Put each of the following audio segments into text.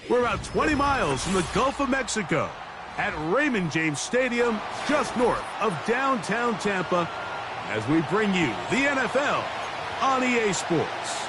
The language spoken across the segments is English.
We're about 20 miles from the Gulf of Mexico at Raymond James Stadium, just north of downtown Tampa, as we bring you the NFL on EA Sports.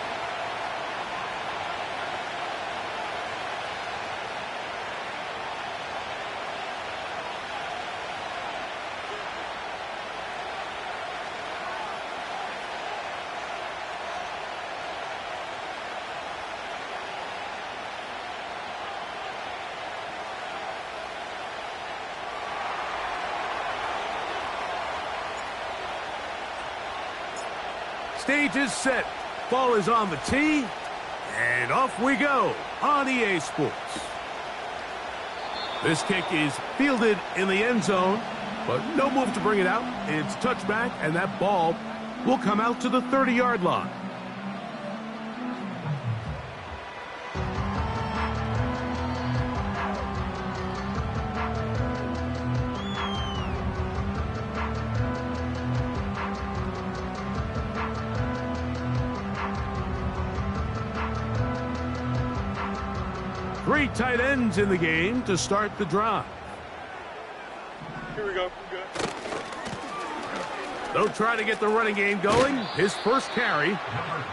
Stage is set. Ball is on the tee. And off we go on EA Sports. This kick is fielded in the end zone, but no move to bring it out. It's touchback, and that ball will come out to the 30-yard line. Three tight ends in the game to start the drive. Here we go. Good. They'll try to get the running game going. His first carry.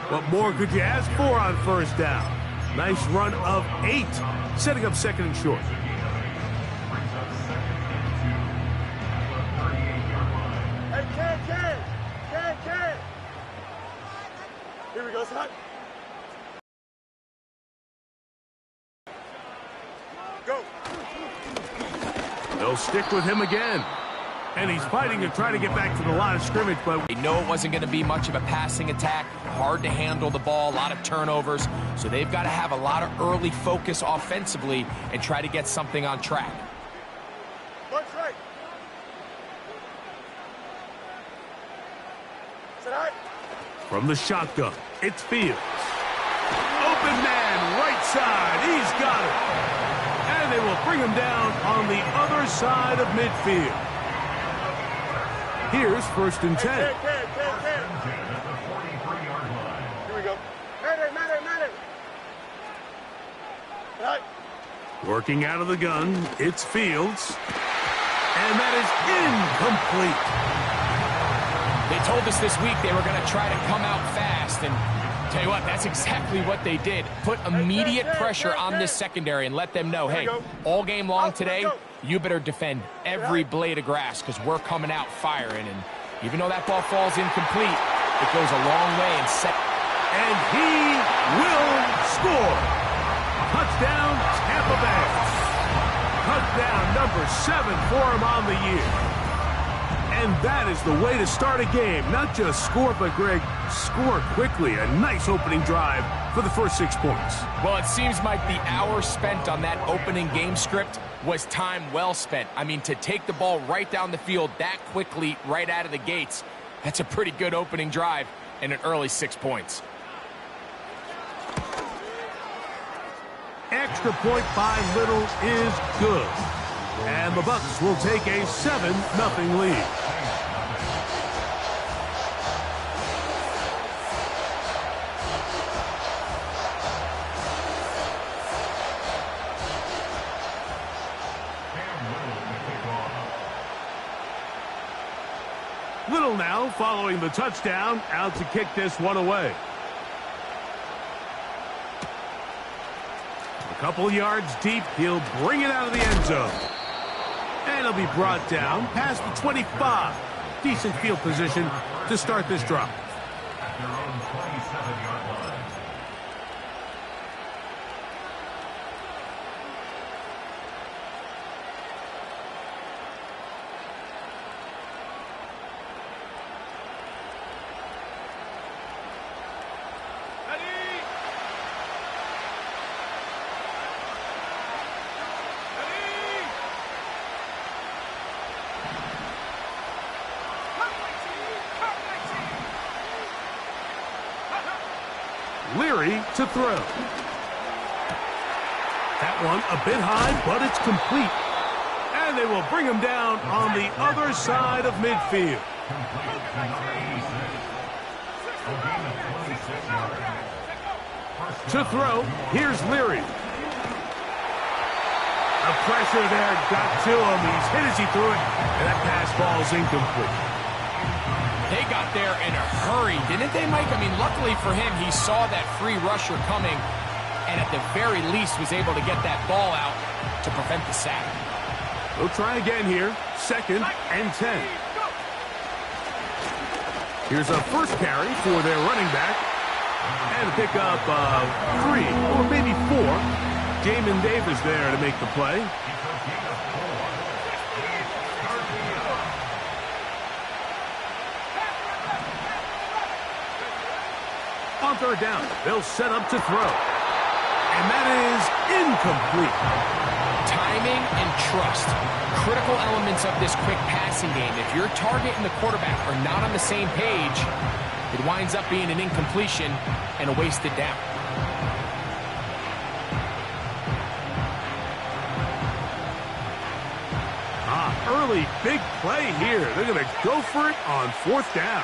What more could you ask for on first down? Nice run of 8, setting up second and short. Hey, Ken. Here we go, son. Go. They'll stick with him again. And he's fighting to try to get back to the line of scrimmage, but they know it wasn't going to be much of a passing attack. Hard to handle the ball, a lot of turnovers. So they've got to have a lot of early focus offensively and try to get something on track. March right. Sit high. From the shotgun, it's Fields. Open man, right side. He's got it. And they will bring him down on the other side of midfield. Here's first and 10. Here we go. Madden. Right. Working out of the gun, it's Fields. And that is incomplete. They told us this week they were going to try to come out fast, and tell you what, that's exactly what they did. Put immediate pressure on this secondary and let them know, hey, all game long today, you better defend every blade of grass because we're coming out firing. And even though that ball falls incomplete, it goes a long way and set. And he will score. Touchdown, Tampa Bay. Touchdown number 7 for him on the year. And that is the way to start a game. Not just score, but, Greg, score quickly. A nice opening drive for the first 6 points. Well, it seems like the hour spent on that opening game script was time well spent. I mean, to take the ball right down the field that quickly right out of the gates, that's a pretty good opening drive and an early 6 points. Extra point by Little is good. And the Bucs will take a 7-0 lead. Little now following the touchdown, out to kick this one away. A couple yards deep, he'll bring it out of the end zone. And he'll be brought down past the 25. Decent field position to start this drive. Leary to throw. That one a bit high, but it's complete. And they will bring him down on the other side of midfield. To throw, here's Leary. The pressure there got to him. He's hit as he threw it, and that pass ball's incomplete. They got there in a hurry, didn't they, Mike? I mean, luckily for him, he saw that free rusher coming, and at the very least was able to get that ball out to prevent the sack. They'll try again here. 2nd and 10. Here's a first carry for their running back. And pick up 3 or maybe 4. Jamin Davis there to make the play. On 3rd down, they'll set up to throw. And that is incomplete. Timing and trust, critical elements of this quick passing game. If your target and the quarterback are not on the same page, it winds up being an incompletion and a wasted down. Early big play here. They're going to go for it on 4th down.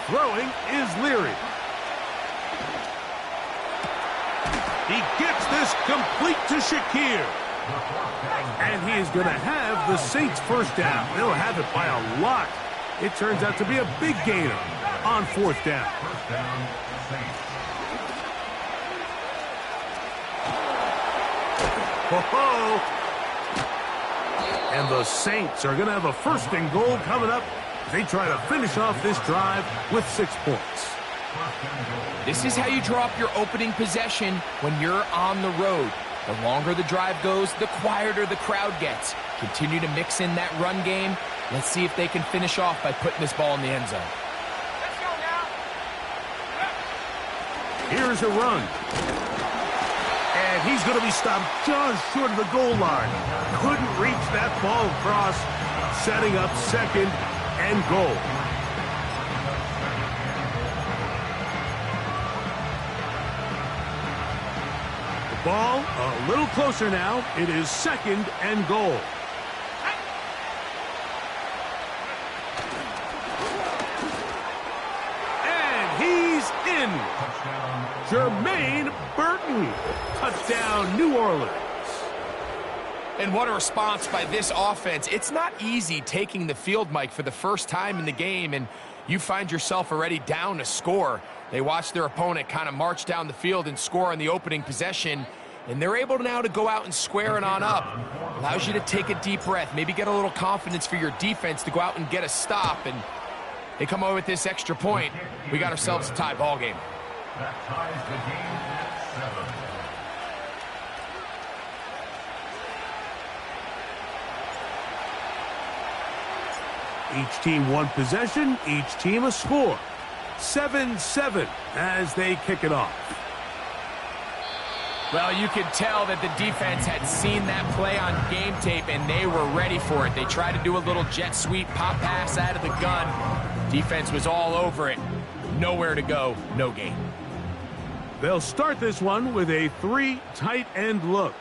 Throwing is Leary. He gets this complete to Shakir. And he is going to have the Saints first down. They'll have it by a lot. It turns out to be a big gainer on 4th down. Ho-ho! And the Saints are going to have a 1st and goal coming up. They try to finish off this drive with 6 points. This is how you draw up your opening possession when you're on the road. The longer the drive goes, the quieter the crowd gets. Continue to mix in that run game. Let's see if they can finish off by putting this ball in the end zone. Here's a run. And he's going to be stopped just short of the goal line. Couldn't reach that ball across, setting up 2nd and goal. The ball a little closer now. It is 2nd and goal. And he's in. Jermaine Burton. Touchdown, New Orleans. And what a response by this offense. It's not easy taking the field, Mike, for the first time in the game, and you find yourself already down a score. They watch their opponent kind of march down the field and score on the opening possession, and they're able now to go out and square it on up. Allows you to take a deep breath, maybe get a little confidence for your defense to go out and get a stop, and they come away with this extra point. We got ourselves a tie ball game. That ties the game at 7. Each team 1 possession, each team a score. 7-7 as they kick it off. Well, you could tell that the defense had seen that play on game tape, and they were ready for it. They tried to do a little jet sweep, pop pass out of the gun. Defense was all over it. Nowhere to go, no gain. They'll start this one with a 3 tight end look.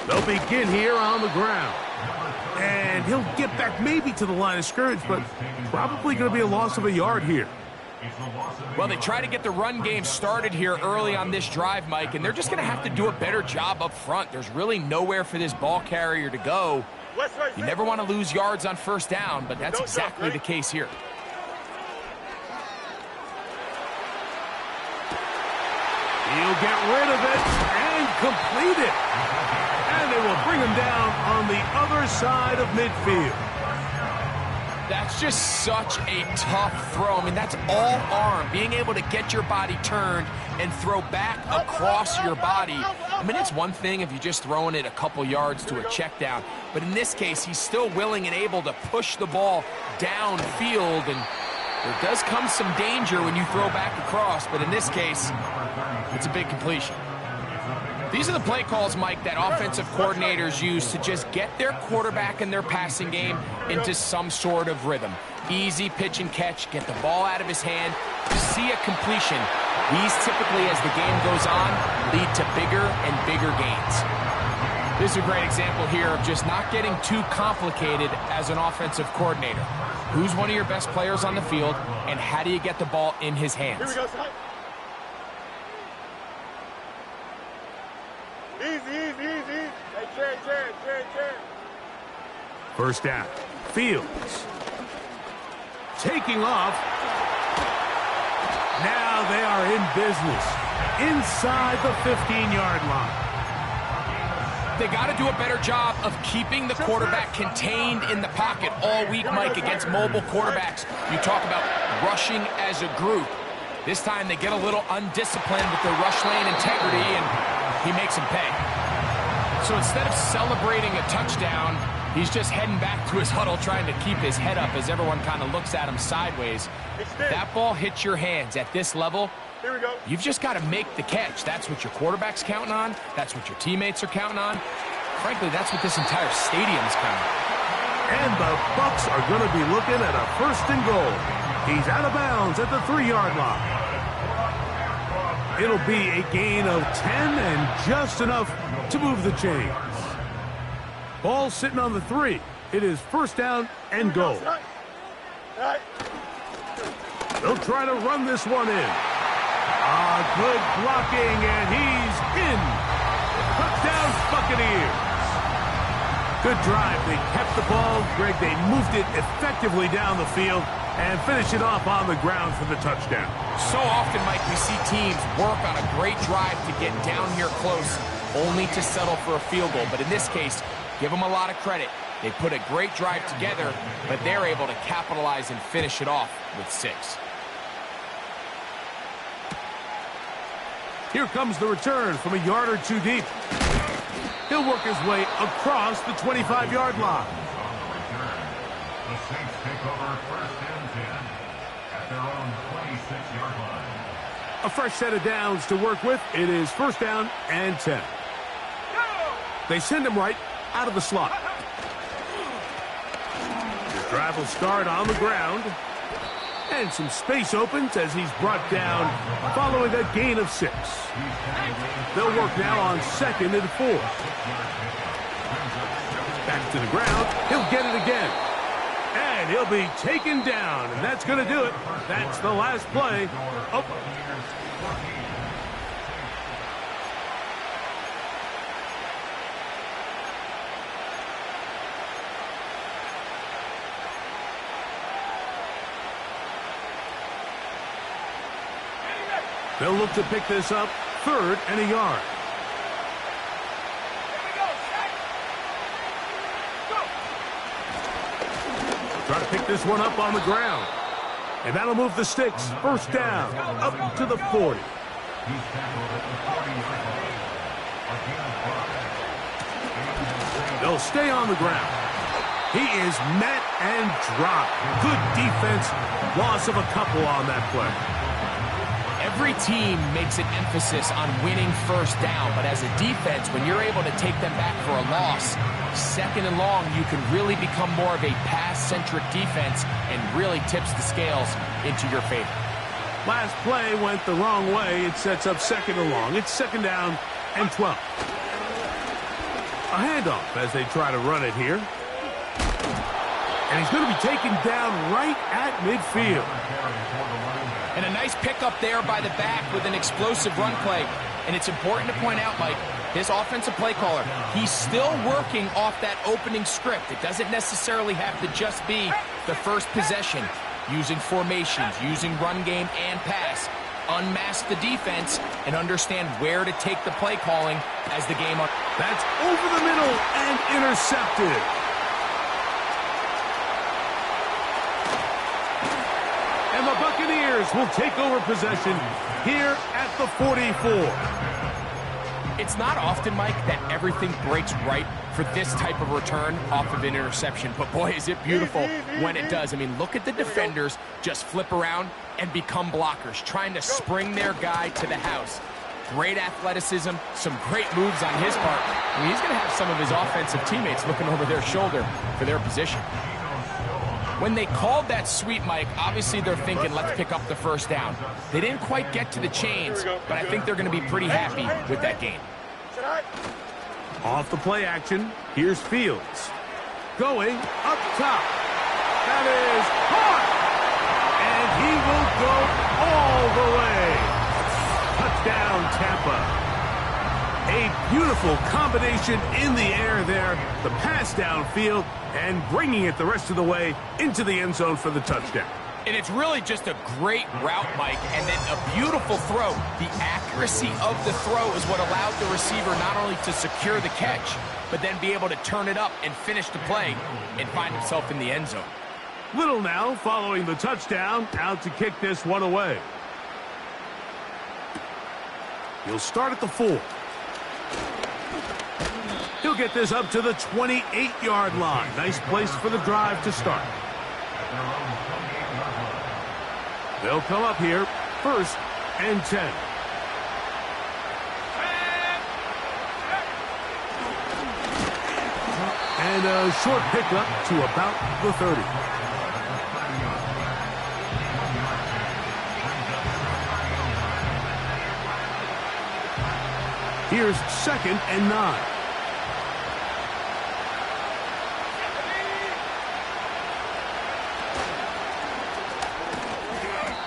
They'll begin here on the ground. And he'll get back maybe to the line of scrimmage, but probably going to be a loss of a yard here. Well, they try to get the run game started here early on this drive, Mike, and they're just going to have to do a better job up front. There's really nowhere for this ball carrier to go. You never want to lose yards on 1st down, but that's exactly the case here. He'll get rid of it and complete it. And they will bring him down on the other side of midfield. That's just such a tough throw. I mean, that's all arm. Being able to get your body turned and throw back across your body. I mean, it's one thing if you're just throwing it a couple yards to a check down. But in this case, he's still willing and able to push the ball downfield. And there does come some danger when you throw back across. But in this case, it's a big completion. These are the play calls, Mike, that offensive coordinators use to just get their quarterback and their passing game into some sort of rhythm. Easy pitch and catch, get the ball out of his hand, see a completion. These typically, as the game goes on, lead to bigger and bigger gains. This is a great example here of just not getting too complicated as an offensive coordinator. Who's one of your best players on the field, and how do you get the ball in his hands? Here we go, son. Easy. Hey, chair. First down. Fields. Taking off. Now they are in business. Inside the 15-yard line. They got to do a better job of keeping the quarterback contained in the pocket all week, Mike, against mobile quarterbacks. You talk about rushing as a group. This time they get a little undisciplined with their rush lane integrity, and he makes them pay. So instead of celebrating a touchdown, he's just heading back to his huddle trying to keep his head up as everyone kind of looks at him sideways. That ball hits your hands at this level. Here we go. You've just got to make the catch. That's what your quarterback's counting on. That's what your teammates are counting on. Frankly, that's what this entire stadium's counting on. And the Bucs are going to be looking at a 1st and goal. He's out of bounds at the 3-yard line. It'll be a gain of 10 and just enough to move the chains. Ball sitting on the 3. It is 1st down and goal. They'll try to run this one in. Good blocking, and he's in. Touchdown, Buccaneers. Good drive. They kept the ball. Greg, they moved it effectively down the field and finish it off on the ground for the touchdown. So often, Mike, we see teams work on a great drive to get down here close, only to settle for a field goal. But in this case, give them a lot of credit. They put a great drive together, but they're able to capitalize and finish it off with 6. Here comes the return from a yard or 2 deep. He'll work his way across the 25-yard line. The Saints take over 1st and 10 at their own 26-yard line. A fresh set of downs to work with. It is 1st down and 10. They send him right out of the slot. The drive will start on the ground. And some space opens as he's brought down following a gain of 6. They'll work now on 2nd and 4. Back to the ground. He'll get it again. And he'll be taken down. And that's going to do it. That's the last play. Oh. They'll look to pick this up 3rd and a yard. Try to pick this one up on the ground. And that'll move the sticks. 1st down, up to the 40. They'll stay on the ground. He is met and dropped. Good defense. Loss of a couple on that play. Every team makes an emphasis on winning 1st down, but as a defense, when you're able to take them back for a loss, 2nd and long, you can really become more of a pass-centric defense and really tips the scales into your favor. Last play went the wrong way. It sets up 2nd and long. It's 2nd down and 12. A handoff as they try to run it here. And he's going to be taken down right at midfield. And a nice pickup there by the back with an explosive run play. And it's important to point out, Mike, this offensive play caller, he's still working off that opening script. It doesn't necessarily have to just be the first possession. Using formations, using run game and pass. Unmask the defense and understand where to take the play calling as the game on. That's over the middle and intercepted. And the Buccaneers will take over possession here at the 44. It's not often, Mike, that everything breaks right for this type of return off of an interception. But boy, is it beautiful when it does. I mean, look at the defenders just flip around and become blockers, trying to spring their guy to the house. Great athleticism, some great moves on his part. I mean, he's going to have some of his offensive teammates looking over their shoulder for their position. When they called that sweep, Mike, obviously they're thinking, let's pick up the 1st down. They didn't quite get to the chains, but I think they're going to be pretty happy with that gain. Off the play action, here's Fields. Going up top. That is caught! And he will go all the way. Touchdown, Tampa. A beautiful combination in the air there, the pass downfield, and bringing it the rest of the way into the end zone for the touchdown. And it's really just a great route, Mike, and then a beautiful throw. The accuracy of the throw is what allowed the receiver not only to secure the catch, but then be able to turn it up and finish the play and find himself in the end zone. Little now following the touchdown, out to kick this one away. He'll start at the 4. He'll get this up to the 28-yard line. Nice place for the drive to start. They'll come up here, 1st and 10. And a short pickup to about the 30. Here's 2nd and 9.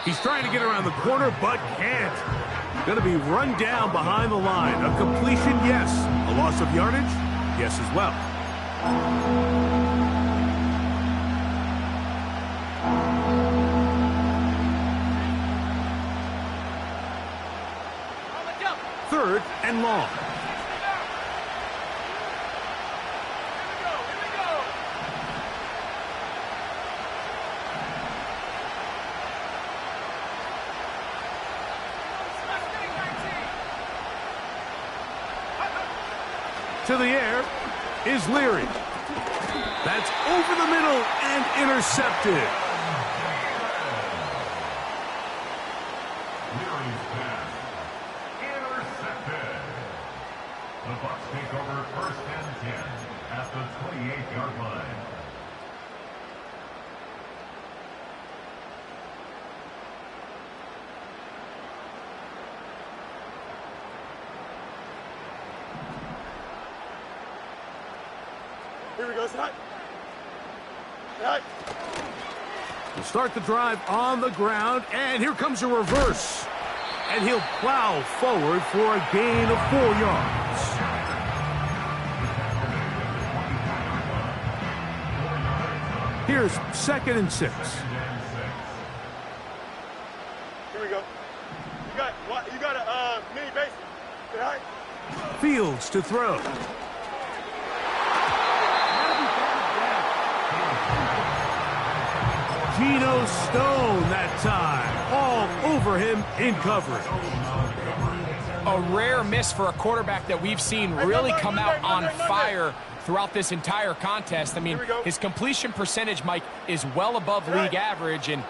He's trying to get around the corner, but can't. Going to be run down behind the line. A completion, yes. A loss of yardage, yes as well. Third and long. To the air is Leary. That's over the middle and intercepted. Leary's pass. Intercepted. The Bucs take over 1st and 10 at the 28-yard line. Here we go, Scott. Right. We'll start the drive on the ground, and here comes a reverse. And he'll plow forward for a gain of 4 yards. Here's 2nd and 6. Here we go. You got a mini base. Right. Fields to throw. Geno Stone that time. All over him in coverage. A rare miss for a quarterback that we've seen really come out on fire throughout this entire contest. I mean, his completion percentage, Mike, is well above league average, and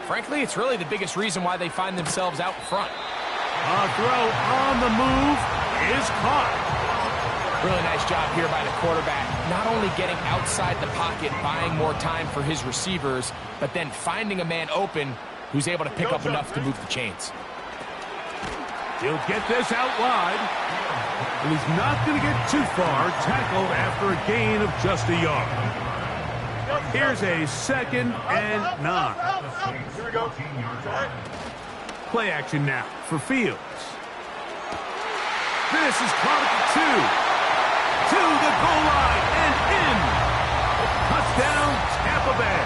frankly, it's really the biggest reason why they find themselves out front. A throw on the move is caught. Really nice job here by the quarterback, not only getting outside the pocket, buying more time for his receivers, but then finding a man open who's able to pick up enough to move the chains. He'll get this out wide, and he's not going to get too far, tackled after a gain of just a yard. Here's a 2nd and 9. Here we go. Play action now for Fields. This is caught at the 2. To the goal line and in. Touchdown, Tampa Bay.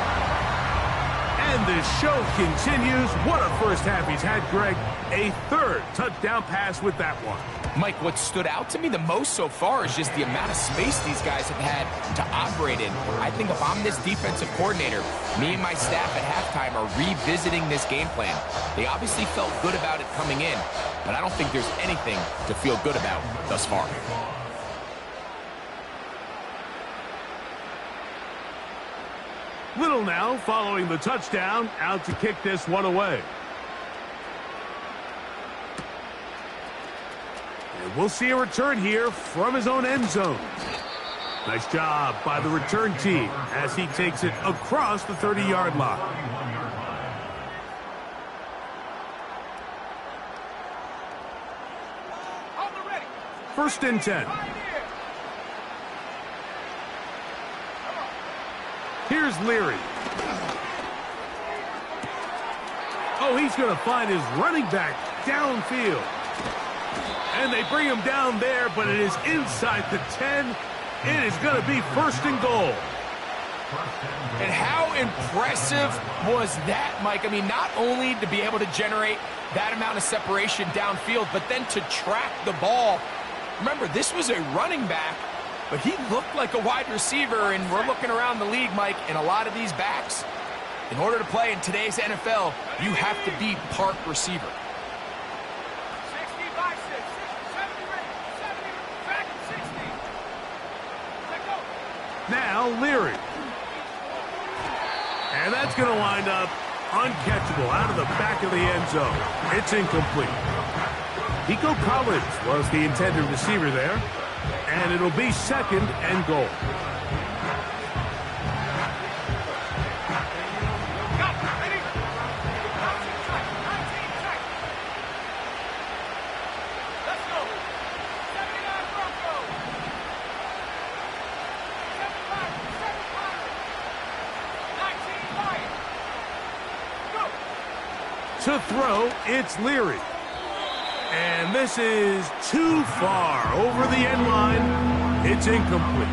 And the show continues. What a first half he's had, Greg. A 3rd touchdown pass with that one. Mike, what stood out to me the most so far is just the amount of space these guys have had to operate in. I think if I'm this defensive coordinator, me and my staff at halftime are revisiting this game plan. They obviously felt good about it coming in, but I don't think there's anything to feel good about thus far. Little now following the touchdown, out to kick this one away. And we'll see a return here from his own end zone. Nice job by the return team as he takes it across the 30-yard line. First and 10. Here's Leary. Oh, he's going to find his running back downfield. And they bring him down there, but it is inside the 10. It is going to be 1st and goal. And how impressive was that, Mike? I mean, not only to be able to generate that amount of separation downfield, but then to track the ball. Remember, this was a running back, but he looked like a wide receiver, and we're looking around the league, Mike, and a lot of these backs, in order to play in today's NFL, you have to be part receiver. Now Leary. And that's going to wind up uncatchable out of the back of the end zone. It's incomplete. Nico Collins was the intended receiver there. And it'll be 2nd and goal. To throw, it's Leary. And this is too far over the end line. It's incomplete.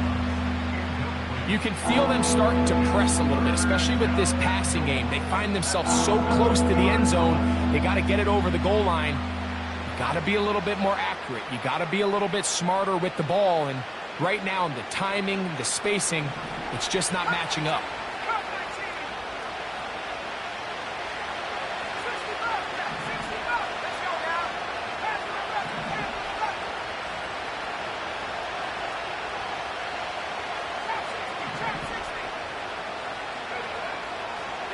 You can feel them starting to press a little bit, especially with this passing game. They find themselves so close to the end zone, they got to get it over the goal line. You got to be a little bit more accurate. You got to be a little bit smarter with the ball. And right now, the timing, the spacing, it's just not matching up.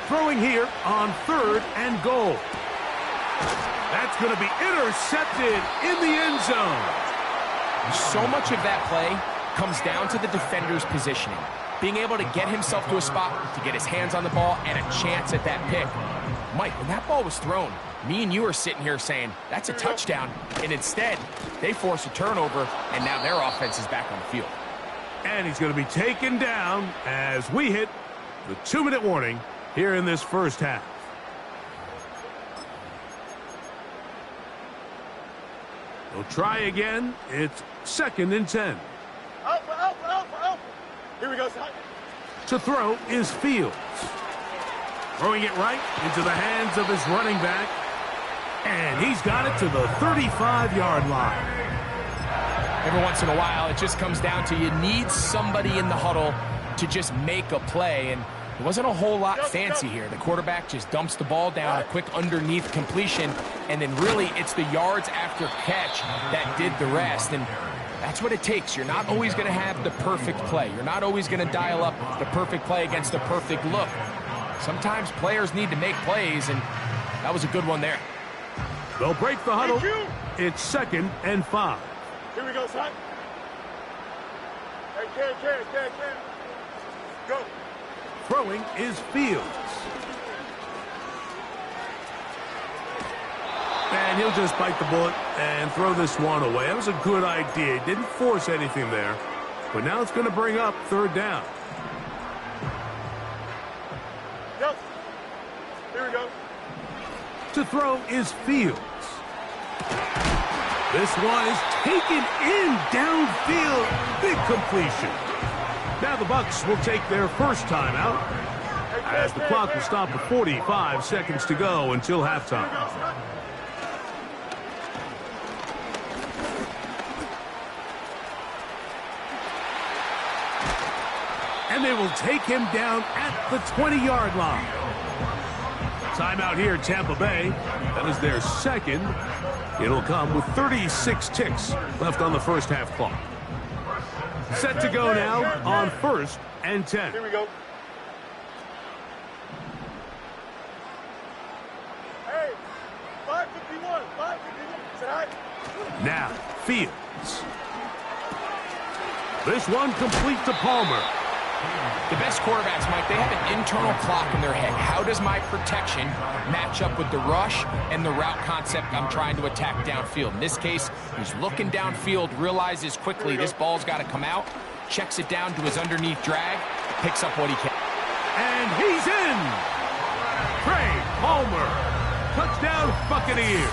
Throwing here on 3rd and goal. That's going to be intercepted in the end zone. So much of that play comes down to the defender's positioning. Being able to get himself to a spot, to get his hands on the ball, and a chance at that pick. Mike, when that ball was thrown, me and you are sitting here saying, that's a touchdown. And instead, they force a turnover, and now their offense is back on the field. And he's going to be taken down as we hit the 2-minute warning here in this first half. They'll try again. It's 2nd and 10. Alpha. Here we go, son. To throw is Fields. Throwing it right into the hands of his running back. And he's got it to the 35-yard line. Every once in a while, it just comes down to you need somebody in the huddle to just make a play. And it wasn't a whole lot fancy here. The quarterback just dumps the ball down, a quick underneath completion, and then really it's the yards after catch that did the rest. And that's what it takes. You're not always going to have the perfect play. You're not always going to dial up the perfect play against the perfect look. Sometimes players need to make plays, and that was a good one there. They'll break the huddle. It's 2nd and 5. Here we go, son. Hey, carry. Go. Throwing is Fields. And he'll just bite the bullet and throw this one away. That was a good idea. He didn't force anything there. But now it's going to bring up 3rd down. Yep. Here we go. To throw is Fields. This one is taken in downfield. Big completion. Now the Bucs will take their first timeout as the clock will stop at 45 seconds to go until halftime. And they will take him down at the 20-yard line. Timeout here, Tampa Bay. That is their 2nd. It'll come with 36 ticks left on the first half clock. Set to go now on 1st and 10. Here we go. Hey, 551. Say hi. Now, Fields. This one complete to Palmer. The best quarterbacks, Mike, they have an internal clock in their head. How does my protection match up with the rush and the route concept I'm trying to attack downfield? In this case, he's looking downfield, realizes quickly this ball's got to come out, checks it down to his underneath drag, picks up what he can. And he's in! Trey Palmer. Touchdown, Buccaneers.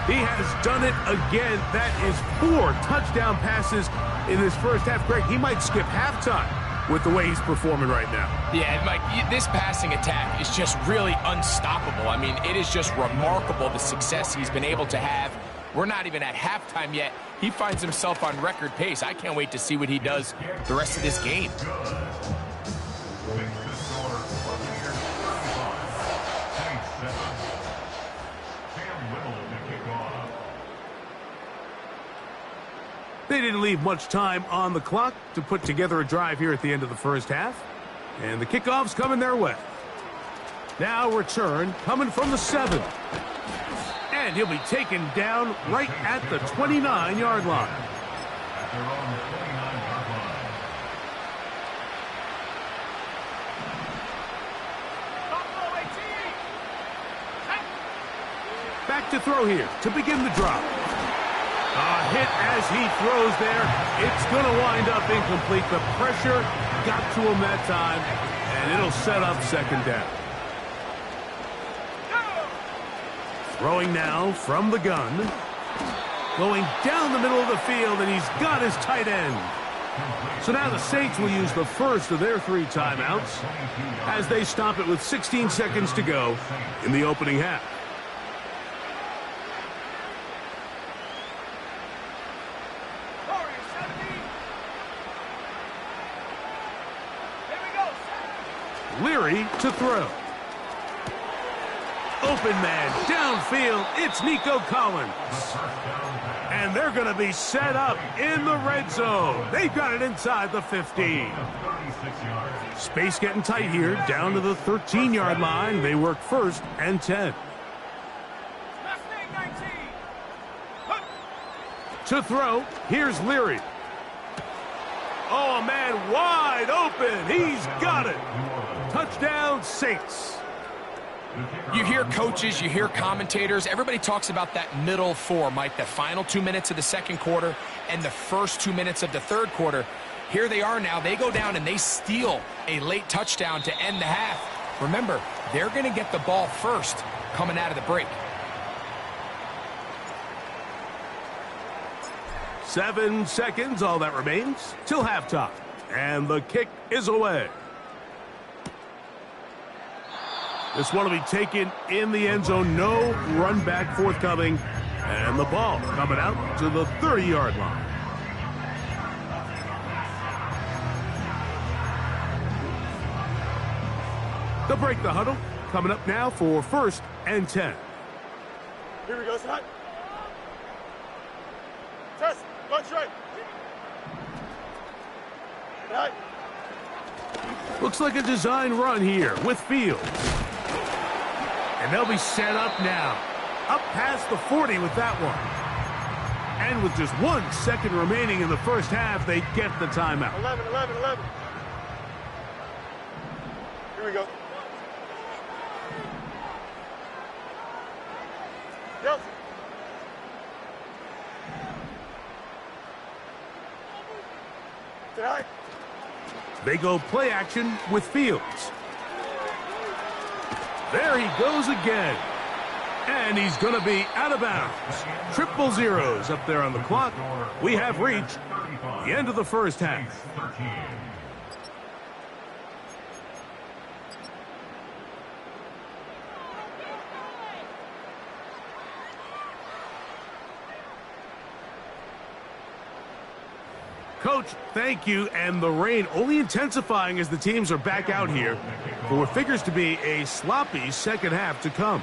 He has done it again. That is 4 touchdown passes in his first half. Greg, he might skip halftime with the way he's performing right now. Yeah, Mike, this passing attack is just really unstoppable. I mean, it is just remarkable the success he's been able to have. We're not even at halftime yet. He finds himself on record pace. I can't wait to see what he does the rest of this game. They didn't leave much time on the clock to put together a drive here at the end of the first half. And the kickoff's coming their way. Now return coming from the 7. And he'll be taken down right at the 29-yard line. At their own 29-yard line. Back to throw here to begin the drop. A hit as he throws there. It's going to wind up incomplete. The pressure got to him that time, and it'll set up second down. Throwing now from the gun. Going down the middle of the field, and he's got his tight end. So now the Saints will use the first of their 3 timeouts as they stop it with 16 seconds to go in the opening half. Leary to throw. Open man, downfield, it's Nico Collins. And they're going to be set up in the red zone. They've got it inside the 15. Space getting tight here, down to the 13-yard line. They work 1st and 10. To throw, here's Leary. Oh, man, wide open. He's got it. Touchdown, Saints. You hear coaches, you hear commentators, everybody talks about that middle 4, Mike, the final 2 minutes of the second quarter and the first 2 minutes of the third quarter. Here they are now. They go down and they steal a late touchdown to end the half. Remember, they're going to get the ball first coming out of the break. 7 seconds, all that remains, till halftime. And the kick is away. This one will be taken in the end zone. No run back forthcoming. And the ball coming out to the 30-yard line. They'll break the huddle. Coming up now for 1st and 10. Here we go, son. Test. Go straight. Right. Looks like a design run here with Fields. And they'll be set up now. Up past the 40 with that one. And with just 1 second remaining in the first half, they get the timeout. 11. Here we go. Yep. Tonight. They go play action with Fields. There he goes again. And he's going to be out of bounds. 000 up there on the clock. We have reached the end of the first half. Coach, thank you. And the rain only intensifying as the teams are back out here for what figures to be a sloppy second half to come.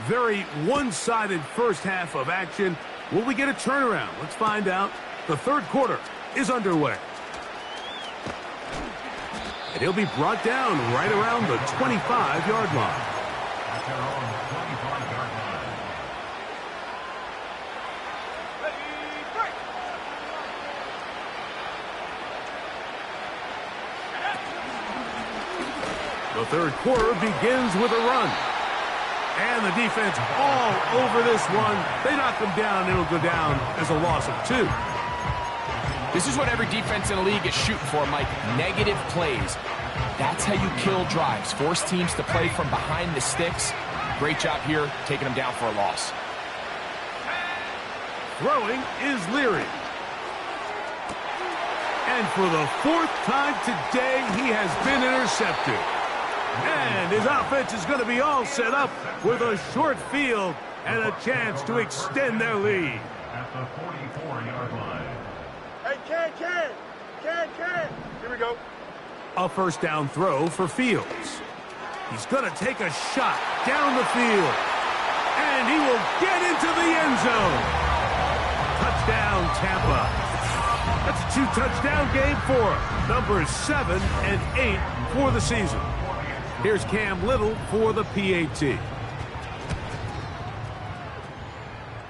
Very one-sided first half of action. Will we get a turnaround? Let's find out. The third quarter is underway. And he'll be brought down right around the 25-yard line. At their own 25-yard line. The third quarter begins with a run. And the defense all over this one. They knock them down. It'll go down as a loss of 2. This is what every defense in the league is shooting for, Mike. Negative plays. That's how you kill drives. Force teams to play from behind the sticks. Great job here, taking them down for a loss. Throwing is Leary. And for the 4th time today, he has been intercepted. And his offense is going to be all set up with a short field and a chance to extend their lead. At the 44-yard line. Hey, Ken. Here we go. A first down throw for Fields. He's going to take a shot down the field. And he will get into the end zone. Touchdown, Tampa. That's a 2-touchdown game for him. Numbers 7 and 8 for the season. Here's Cam Little for the PAT.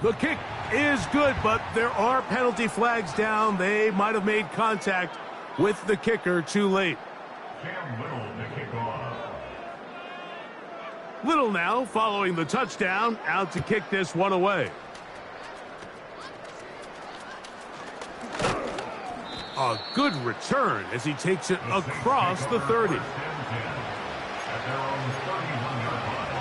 The kick is good, but there are penalty flags down. They might have made contact with the kicker too late. Cam Little to kick off. Little now following the touchdown, out to kick this one away. A good return as he takes it across the 30. At their own 31-yard line.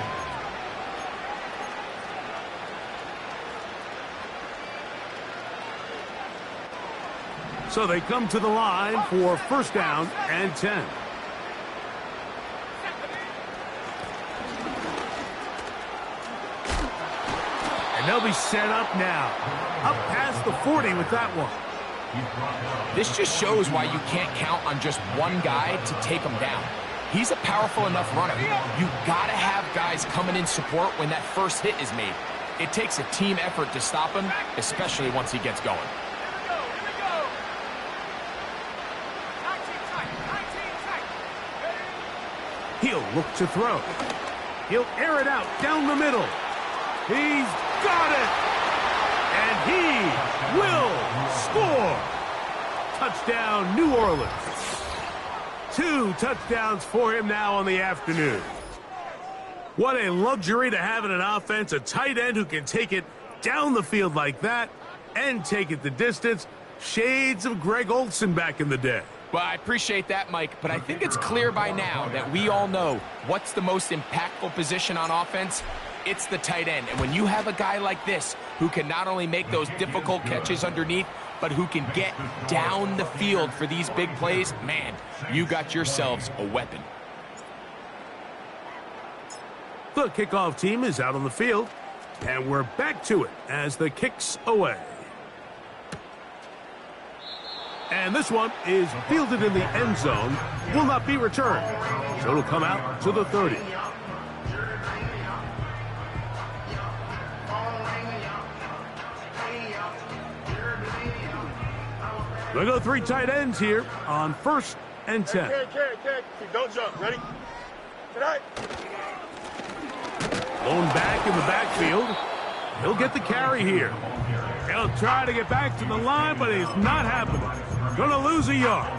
So they come to the line for first down and 10. And they'll be set up now. Up past the 40 with that one. This just shows why you can't count on just one guy to take him down. He's a powerful enough runner. You gotta have guys coming in support when that first hit is made. It takes a team effort to stop him, especially once he gets going. He'll look to throw. He'll air it out down the middle. He's got it! And he will score! Touchdown, New Orleans. 2 touchdowns for him now on the afternoon. What a luxury to have in an offense, a tight end who can take it down the field like that and take it the distance. Shades of Greg Olsen back in the day. Well, I appreciate that, Mike, but I think it's clear by now that we all know what's the most impactful position on offense. It's the tight end. And when you have a guy like this who can not only make those difficult catches underneath, but who can get down the field for these big plays, man, you got yourselves a weapon. The kickoff team is out on the field, and we're back to it as the kick's away. And this one is fielded in the end zone, will not be returned. So it'll come out to the 30. We'll go 3 tight ends here on first and 10. Ken. Don't jump. Ready? Tonight. Blown back in the backfield. He'll get the carry here. He'll try to get back to the line, but it's not happening. Gonna lose a yard.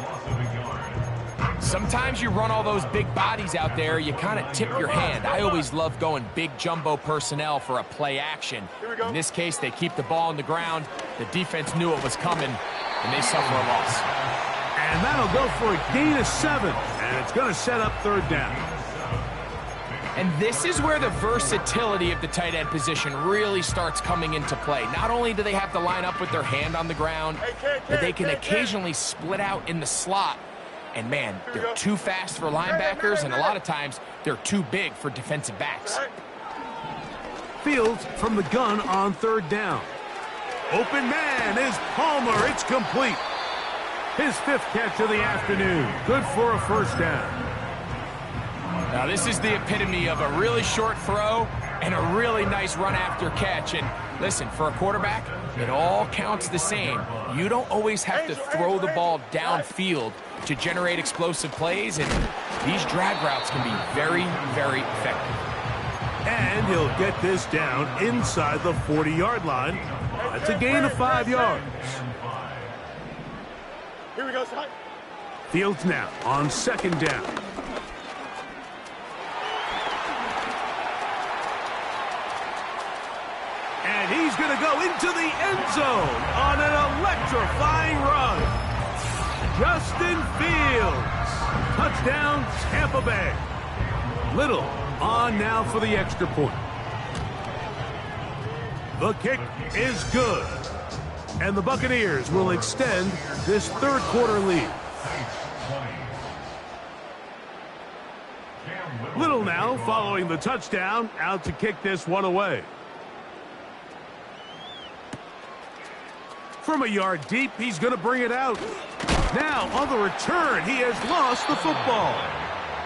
Sometimes you run all those big bodies out there, you kind of tip your hand. I always love going big jumbo personnel for a play action. In this case, they keep the ball on the ground. The defense knew it was coming, and they suffer a loss. And that'll go for a gain of 7, and it's going to set up third down. And this is where the versatility of the tight end position really starts coming into play. Not only do they have to line up with their hand on the ground, but they can occasionally split out in the slot. And man, they're too fast for linebackers, and a lot of times they're too big for defensive backs. Fields from the gun on third down. Open man is Palmer. It's complete. His 5th catch of the afternoon. Good for a first down. Now, this is the epitome of a really short throw and a really nice run after catch. And listen, for a quarterback, it all counts the same. You don't always have to throw the ball downfield to generate explosive plays, and these drag routes can be very, very effective. And he'll get this down inside the 40-yard line. That's a gain of 5 yards. Here we go, son. Fields now on second down. And he's going to go into the end zone on an electrifying run. Justin Fields. Touchdown, Tampa Bay. Little on now for the extra point. The kick is good. And the Buccaneers will extend this third quarter lead. Little now following the touchdown, out to kick this one away. From a yard deep, he's going to bring it out. Now, on the return, he has lost the football.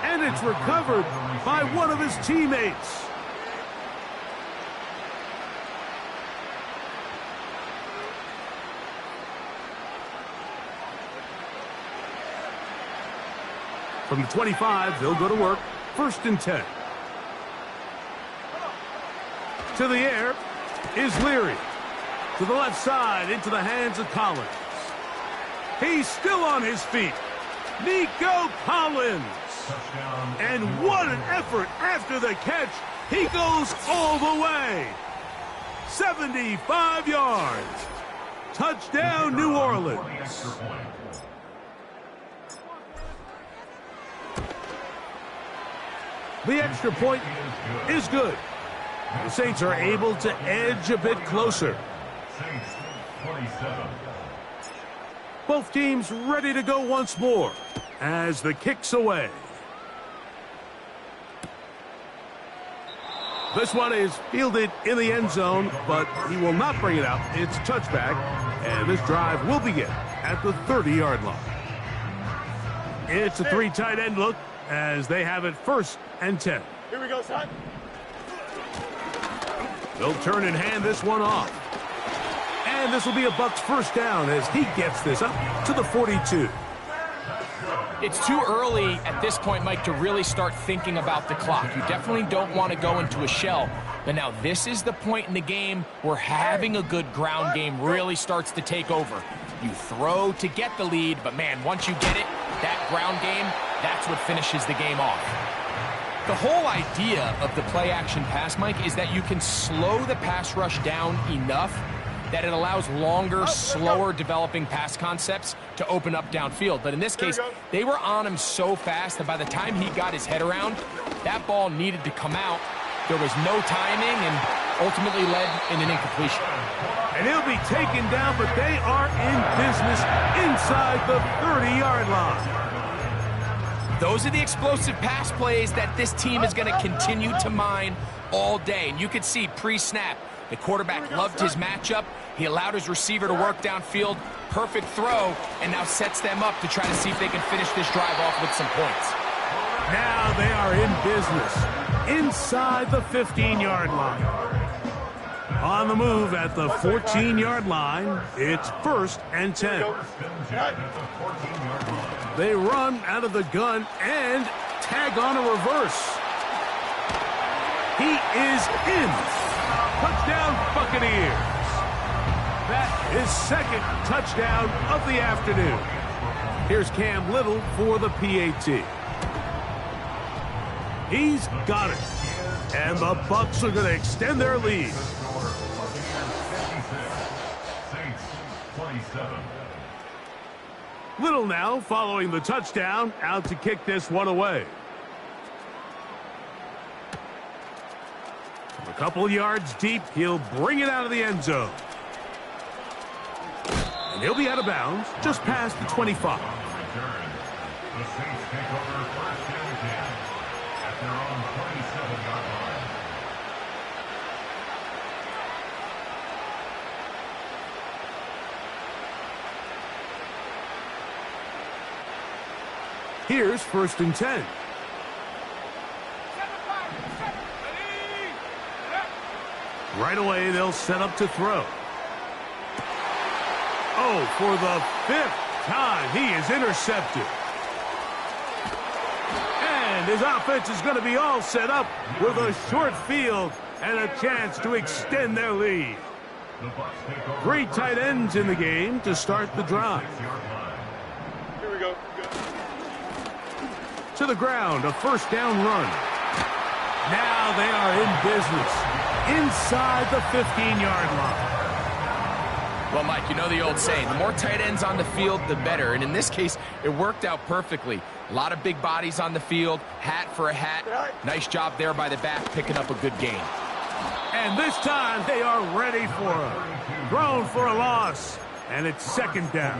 And it's recovered by one of his teammates. From the 25, they'll go to work. 1st and 10. To the air is Leary. To the left side, into the hands of Collins. He's still on his feet. Nico Collins. And what an effort after the catch. He goes all the way. 75 yards. Touchdown, New Orleans. The extra point is good. The Saints are able to edge a bit closer. Both teams ready to go once more as the kick's away. This one is fielded in the end zone, but he will not bring it out. It's touchback, and this drive will begin at the 30-yard line. It's a 3 tight end look as they have it 1st and 10. Here we go, son. They'll turn and hand this one off. And this will be a Bucs first down as he gets this up to the 42. It's too early at this point, Mike, to really start thinking about the clock. You definitely don't want to go into a shell. But now this is the point in the game where having a good ground game really starts to take over. You throw to get the lead, but man, once you get it, that ground game, that's what finishes the game off. The whole idea of the play-action pass, Mike, is that you can slow the pass rush down enough that it allows longer, slower developing pass concepts to open up downfield. But in this case, they were on him so fast that by the time he got his head around, that ball needed to come out. There was no timing and ultimately led in an incompletion. And he'll be taken down, but they are in business inside the 30-yard line. Those are the explosive pass plays that this team is going to continue to mine all day. And you could see pre-snap, the quarterback loved his matchup. He allowed his receiver to work downfield. Perfect throw, and now sets them up to try to see if they can finish this drive off with some points. Now they are in business inside the 15-yard line. On the move at the 14-yard line, it's 1st and 10. They run out of the gun and tag on a reverse. He is in. Touchdown, Buccaneers. That is 2nd touchdown of the afternoon. Here's Cam Little for the PAT. He's got it. And the Bucs are going to extend their lead. Little now following the touchdown, out to kick this one away. From a couple yards deep, he'll bring it out of the end zone. And he'll be out of bounds just past the 25. The Saints take over 1st and 10 at their own 27-yard line. Here's 1st and 10. Right away, they'll set up to throw. Oh, for the 5th time, he is intercepted. And his offense is going to be all set up with a short field and a chance to extend their lead. 3 tight ends in the game to start the drive. Here we go. To the ground, a 1st down run. Now they are in business inside the 15-yard line. Well, Mike, you know the old saying, the more tight ends on the field, the better. And in this case, it worked out perfectly. A lot of big bodies on the field, hat for a hat. Nice job there by the back, picking up a good gain. And this time, they are ready for him. Thrown for a loss, and it's second down.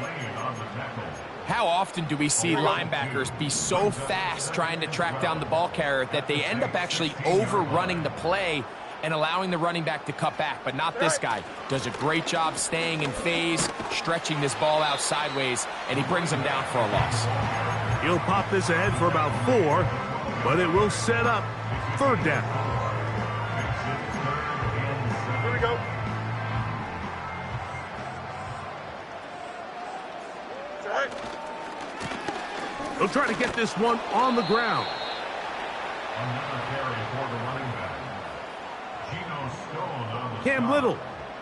How often do we see linebackers be so fast trying to track down the ball carrier that they end up actually overrunning the play and allowing the running back to cut back? But not this guy. Does a great job staying in phase, stretching this ball out sideways, and he brings him down for a loss. He'll pop this ahead for about 4, but it will set up third down. Here we go. He'll try to get this one on the ground. Another carry for the running back. Geno Stone on the Cam stop. Little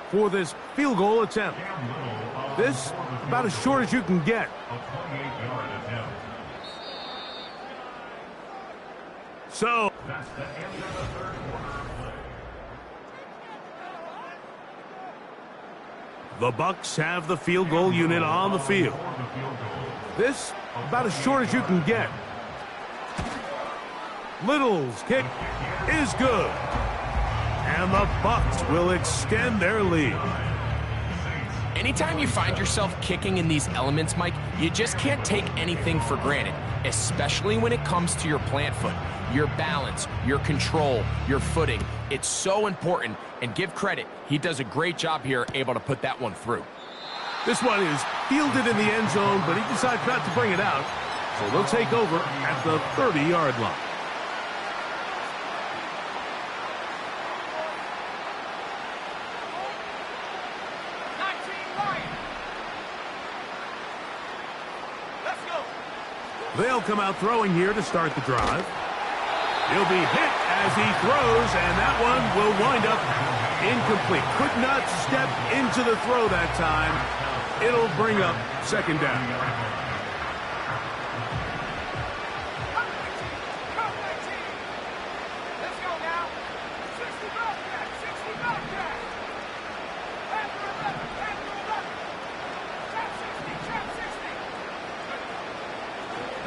for this field goal attempt. Cam Little on This board with about as short as you can get. a 28-yard attempt. So That's the end of the third quarter play. the Bucs have the field goal unit on the field. For the field goal. This about as short as you can get. Little's kick is good. And the Bucs will extend their lead. Anytime you find yourself kicking in these elements, Mike, you just can't take anything for granted, especially when it comes to your plant foot, your balance, your control, your footing. It's so important, and give credit. He does a great job here, able to put that one through. This one is fielded in the end zone, but he decides not to bring it out. So they'll take over at the 30-yard line. They'll come out throwing here to start the drive. He'll be hit as he throws, and that one will wind up incomplete. Could not step into the throw that time. It'll bring up second down.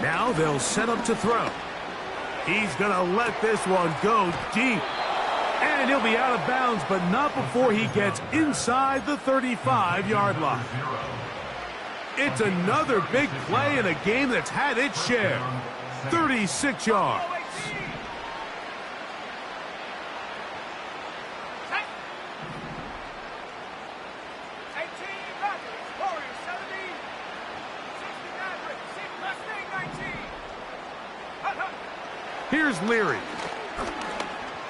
Now they'll set up to throw. He's going to let this one go deep. And he'll be out of bounds, but not before he gets inside the 35-yard line. It's another big play in a game that's had its share. 36 yards. Here's Leary.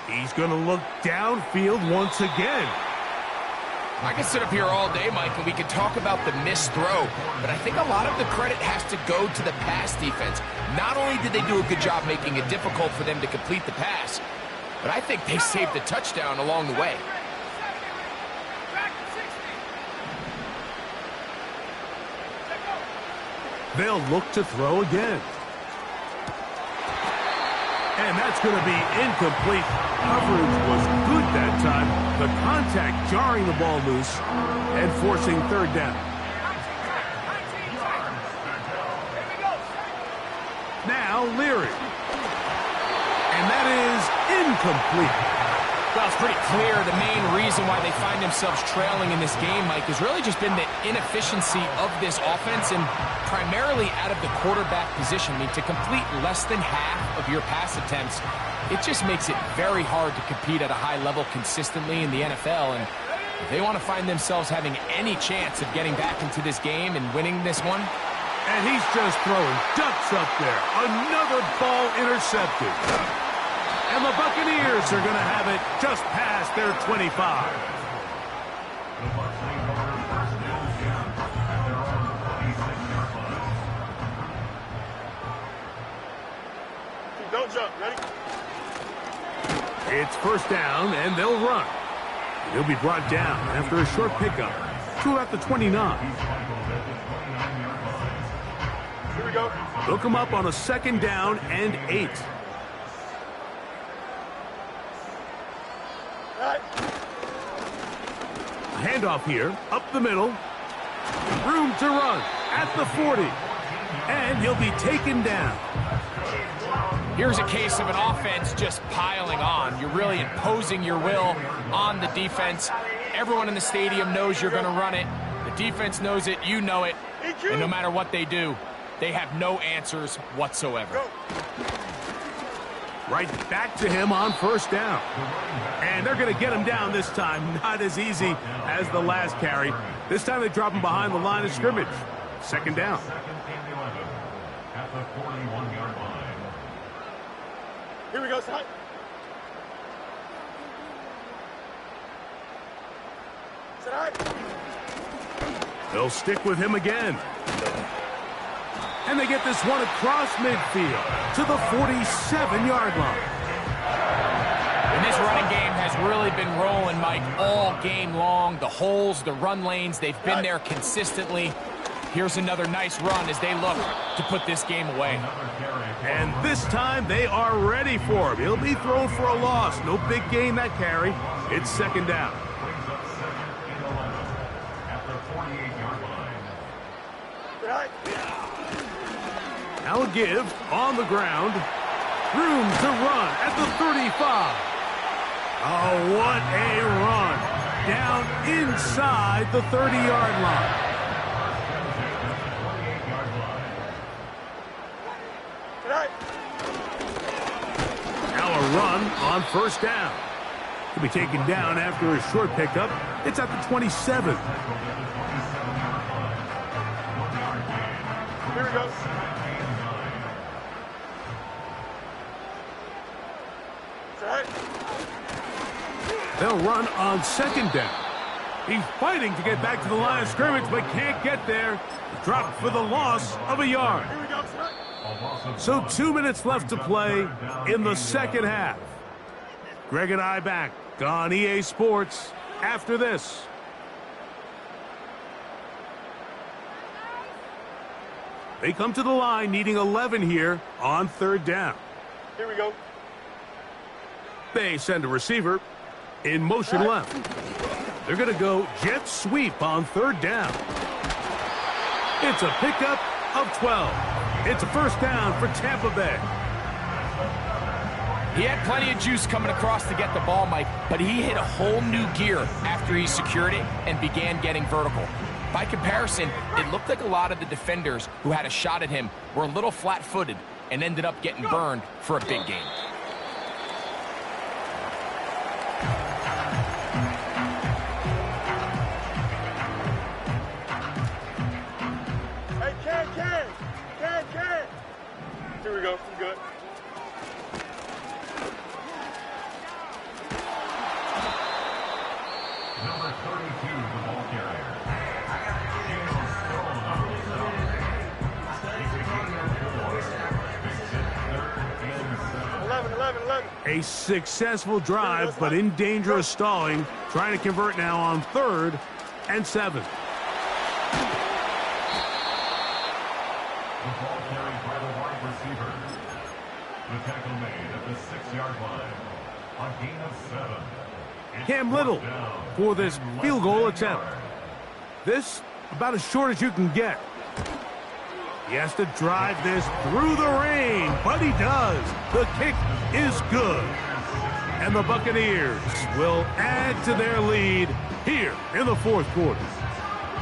He's going to look downfield once again. I can sit up here all day, Mike, and we can talk about the missed throw, but I think a lot of the credit has to go to the pass defense. Not only did they do a good job making it difficult for them to complete the pass, but I think they saved the touchdown along the way. They'll look to throw again. And that's going to be incomplete. Coverage was good that time. The contact jarring the ball loose and forcing third down. Now Leary. And that is incomplete. Well, it's pretty clear the main reason why they find themselves trailing in this game, Mike, has really just been the inefficiency of this offense and primarily out of the quarterback position. I mean, to complete less than half of your pass attempts, it just makes it very hard to compete at a high level consistently in the NFL. And if they want to find themselves having any chance of getting back into this game and winning this one. And he's just throwing ducks up there. Another ball intercepted. And the Buccaneers are going to have it just past their 25. Don't jump. Ready? It's first down, and they'll run. He'll be brought down after a short pickup to about the 29. Here we go. They'll come up on a second down and 8. All right. A handoff here, up the middle. Room to run at the 40. And he'll be taken down. Here's a case of an offense just piling on. You're really imposing your will on the defense, Everyone in the stadium knows you're going to run it. The defense knows it, you know it. And no matter what they do, they have no answers whatsoever. Right back to him on first down. And they're going to get him down this time. Not as easy as the last carry. This time they drop him behind the line of scrimmage. Second down. At the 41-yard line. Here we go, son. They'll stick with him again. And they get this one across midfield to the 47-yard line. And this running game has really been rolling, Mike, all game long. The holes, the run lanes, they've been there consistently. Here's another nice run as they look to put this game away. And this time they are ready for him. He'll be thrown for a loss. No big gain that carry. It's second down. Brings up 2nd and 11 at the 48-yard line. Now a give on the ground. Room to run at the 35. Oh, what a run. Down inside the 30-yard line. Now a run on first down. He'll be taken down after a short pickup. It's at the 27. Here we go. They'll run on second down. He's fighting to get back to the line of scrimmage, but can't get there. Dropped for the loss of a yard. Here we go, son. So 2 minutes left to play in the second half. Greg and I back on EA Sports after this. They come to the line needing 11 here on third down. Here we go. They send a receiver in motion left. They're going to go jet sweep on third down. It's a pickup of 12. It's a first down for Tampa Bay. He had plenty of juice coming across to get the ball, Mike, but he hit a whole new gear after he secured it and began getting vertical. By comparison, it looked like a lot of the defenders who had a shot at him were a little flat-footed and ended up getting burned for a big gain. Here we go. You good? Number 32, the ball carrier. 11. A successful drive, but in danger of stalling. Trying to convert now on 3rd and 7. The ball carried by the wide receiver. The tackle made at the 6-yard line. A gain of 7. It's Cam Little down. for this field goal attempt. This about as short as you can get. He has to drive this through the rain, but he does. The kick is good. And the Buccaneers will add to their lead here in the fourth quarter.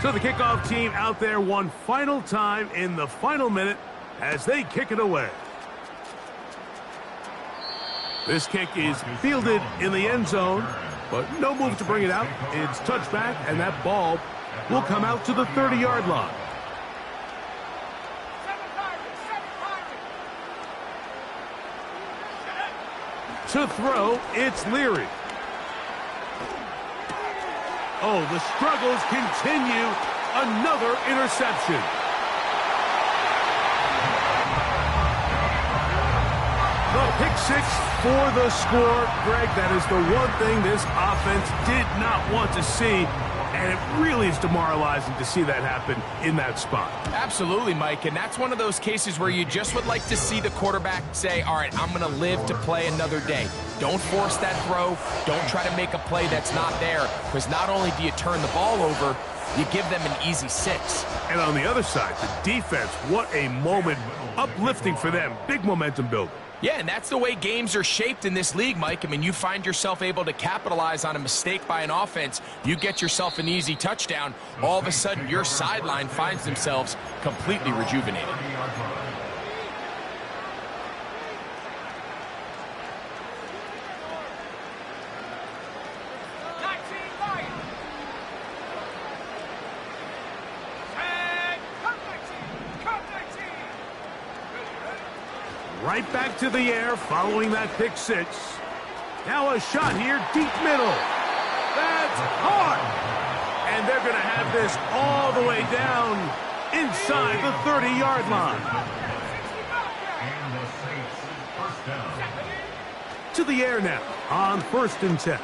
So the kickoff team out there one final time in the final minute as they kick it away. This kick is fielded in the end zone, but no move to bring it out. It's touchback, and that ball will come out to the 30-yard line. To throw, it's Leary. Oh, the struggles continue. Another interception. The pick six for the score. Greg, that is the one thing this offense did not want to see, and it really is demoralizing to see that happen in that spot. Absolutely, Mike, and that's one of those cases where you just would like to see the quarterback say, all right, I'm going to live to play another day. Don't force that throw. Don't try to make a play that's not there, because not only do you turn the ball over, you give them an easy 6. And on the other side, the defense, what a moment. Uplifting for them. Big momentum building. Yeah, and that's the way games are shaped in this league, Mike. I mean, you find yourself able to capitalize on a mistake by an offense. You get yourself an easy touchdown. All of a sudden, your sideline finds themselves completely rejuvenated. Right back to the air following that pick six. Now a shot here, deep middle. That's hard. And they're going to have this all the way down inside the 30-yard line. And the Saints first down. To the air now on 1st and 10.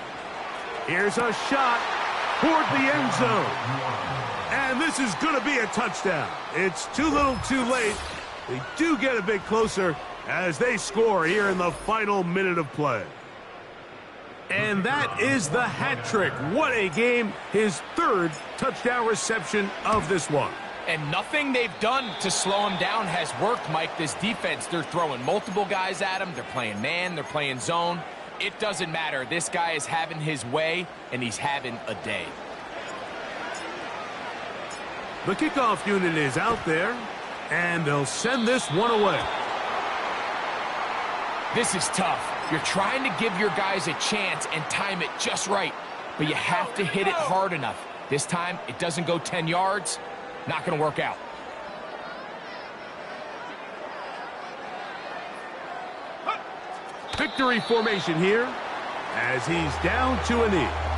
Here's a shot toward the end zone. And this is going to be a touchdown. It's too little too late. They do get a bit closer as they score here in the final minute of play. And that is the hat trick. What a game. His 3rd touchdown reception of this one. And nothing they've done to slow him down has worked, Mike. This defense, they're throwing multiple guys at him. They're playing man. They're playing zone. It doesn't matter. This guy is having his way, and he's having a day. The kickoff unit is out there, and they'll send this one away. This is tough. You're trying to give your guys a chance and time it just right, but you have to hit it hard enough. This time, it doesn't go 10 yards. Not going to work out. Victory formation here as he's down to a knee.